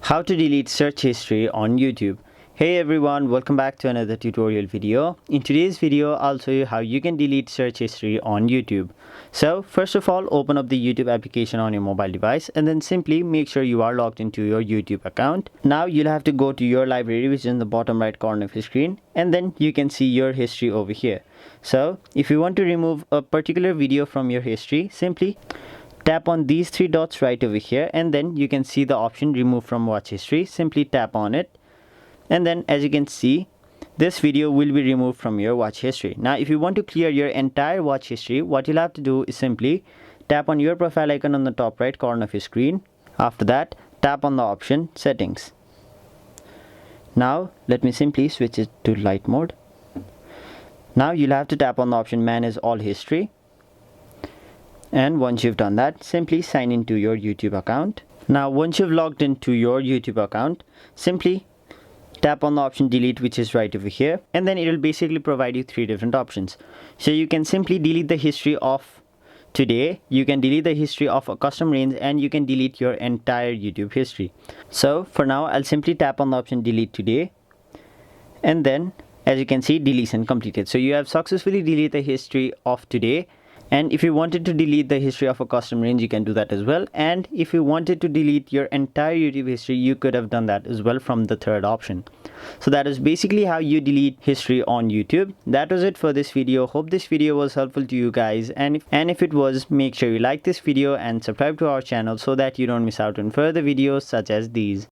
How to delete search history on YouTube. Hey everyone, welcome back to another tutorial video. In today's video, I'll show you how you can delete search history on YouTube. So first of all, open up the YouTube application on your mobile device and then simply make sure you are logged into your YouTube account. Now you'll have to go to your library, which is in the bottom right corner of your screen, and then you can see your history over here. So if you want to remove a particular video from your history, simply tap on these three dots right over here, and then you can see the option remove from watch history. Simply tap on it, and then as you can see, this video will be removed from your watch history. Now if you want to clear your entire watch history, what you'll have to do is simply tap on your profile icon on the top right corner of your screen. After that, tap on the option settings. Now let me simply switch it to light mode. Now you'll have to tap on the option manage all history. And once you've done that, simply sign into your YouTube account. Now once you've logged into your YouTube account, simply tap on the option delete, which is right over here, and then it will basically provide you three different options. So you can simply delete the history of today, you can delete the history of a custom range, and you can delete your entire YouTube history. So for now, I'll simply tap on the option delete today, and then as you can see, deletion completed. So you have successfully deleted the history of today. And if you wanted to delete the history of a custom range, you can do that as well. And if you wanted to delete your entire YouTube history, you could have done that as well from the third option. So that is basically how you delete history on YouTube. That was it for this video. Hope this video was helpful to you guys. And if it was, make sure you like this video and subscribe to our channel so that you don't miss out on further videos such as these.